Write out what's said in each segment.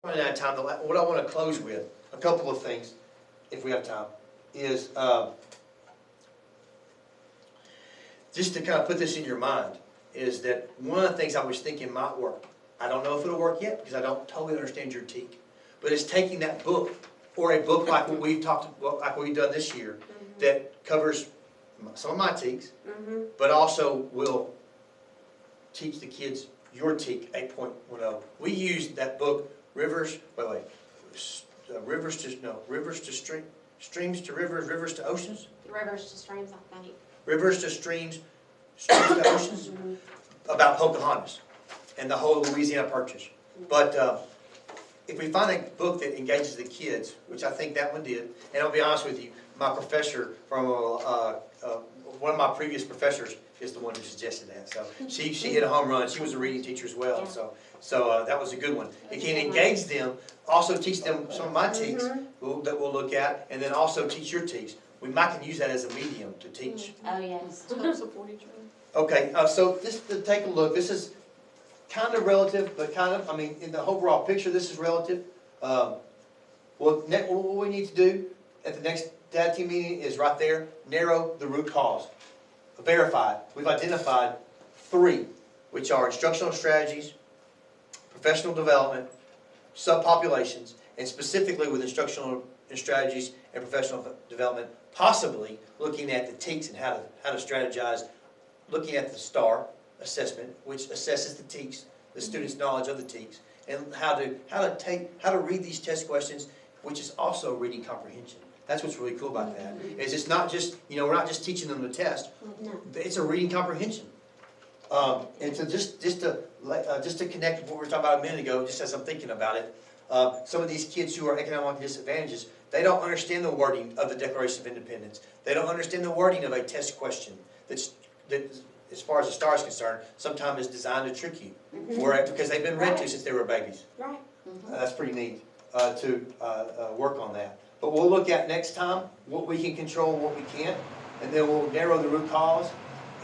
running out of time. What I want to close with, a couple of things, if we have time, is just to kind of put this in your mind, is that one of the things I was thinking might work. I don't know if it'll work yet because I don't totally understand your TEAC. But it's taking that book, or a book like what we've talked, like what we've done this year, that covers some of my TEACs, but also will teach the kids your TEAC 8.10. We used that book, Rivers to Streams to Rivers, Rivers to Oceans? Rivers to Streams, I think. Rivers to Streams, Streams to Oceans, about Pocahontas and the whole Louisiana Purchase. But if we find a book that engages the kids, which I think that one did, and I'll be honest with you, my professor from one of my previous professors is the one who suggested that. So she hit a home run. She was a reading teacher as well. So that was a good one. It can engage them, also teach them some of my TEACs that we'll look at, and then also teach your TEACs. We might can use that as a medium to teach. Oh, yes. Support each Okay, so just to take a look, this is kind of relative, but kind of, I mean, in the overall picture, this is relative. What we need to do at the next data team meeting is right there, narrow the root cause. Verify it. We've identified 3, which are instructional strategies, professional development, subpopulations, and specifically with instructional strategies and professional development, possibly looking at the TEACs and how to strategize, looking at the STAR assessment, which assesses the TEACs, the student's knowledge of the TEACs, and how to read these test questions, which is also reading comprehension. That's what's really cool about that. Is it's not just, we're not just teaching them the test. No. It's a reading comprehension. And so just to connect with what we were talking about a minute ago, just as I'm thinking about it, some of these kids who are economic disadvantages, they don't understand the wording of the Declaration of Independence. They don't understand the wording of a test question that, as far as the STAR is concerned, sometimes is designed to trick you, because they've been read to since they were babies. Right. That's pretty neat to work on that. But we'll look at next time what we can control and what we can't, and then we'll narrow the root cause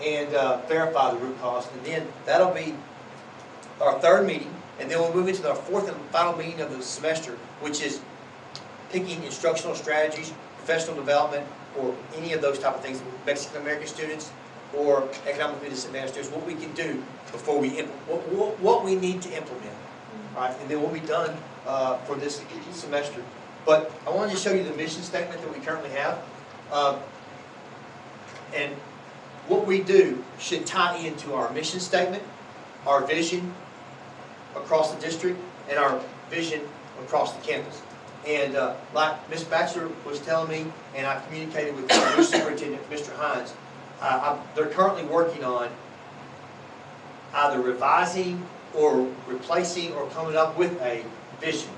and verify the root cause, and then that'll be our 3rd meeting, and then we'll move into our 4th and final meeting of the semester, which is picking instructional strategies, professional development, or any of those type of things, Mexican American students or economically disadvantaged students, what we can do before we what we need to implement, right? And then we'll be done for this semester. But I wanted to show you the mission statement that we currently have. And what we do should tie into our mission statement, our vision across the district, and our vision across the campus. And like Ms. Batchelor was telling me, and I communicated with the new superintendent, Mr. Hines, they're currently working on either revising or replacing or coming up with a vision,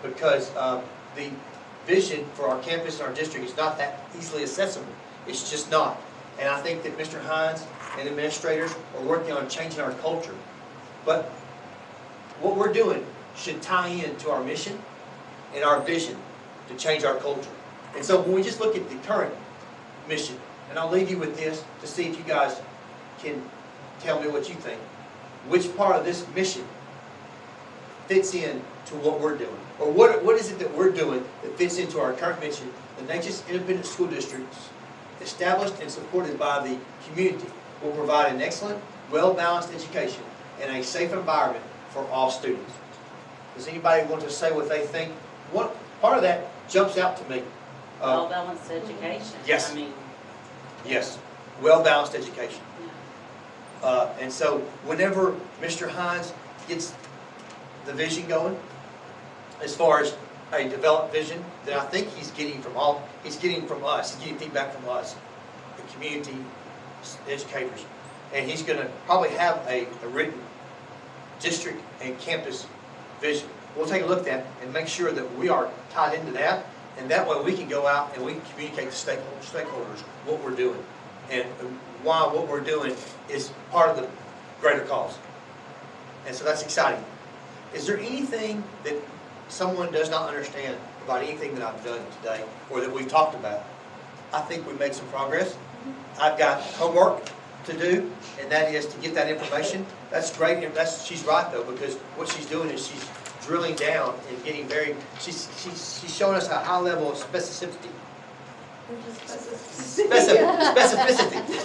because the vision for our campus and our district is not that easily accessible. It's just not. And I think that Mr. Hines and administrators are working on changing our culture. But what we're doing should tie into our mission and our vision to change our culture. And so when we just look at the current mission, and I'll leave you with this to see if you guys can tell me what you think. Which part of this mission fits in to what we're doing? Or what is it that we're doing that fits into our current mission? The Natchez Independent School Districts, established and supported by the community, will provide an excellent, well-balanced education and a safe environment for all students. Does anybody want to say what they think? What part of that jumps out to me? Well-balanced education. Yes. I mean, Yes, well-balanced education. And so whenever Mr. Hines gets the vision going, as far as a developed vision, that I think he's getting from us, he's getting feedback from us, the community, educators, and he's going to probably have a written district and campus vision. We'll take a look at that and make sure that we are tied into that, and that way we can go out and we can communicate to stakeholders what we're doing and why what we're doing is part of the greater cause. And so that's exciting. Is there anything that someone does not understand about anything that I've done today or that we've talked about? I think we've made some progress. I've got homework to do, and that is to get that information. That's great. She's right though, because what she's doing is she's drilling down and getting very, she's showing us a high level of specificity.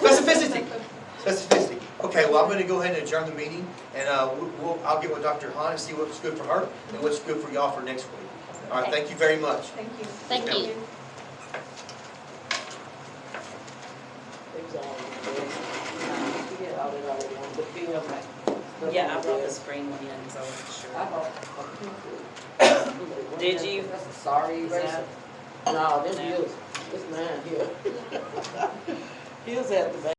Specificity. Okay, well, I'm gonna go ahead and adjourn the meeting, and I'll get with Dr. Hahn and see what's good for her and what's good for y'all for next week. All right, thank you very much. Thank you. Thank you. Yeah, I brought the screen one in because I wasn't sure. Did you? That's a sorry Is eraser. that- No, this No. is, this mine here. He was at the back.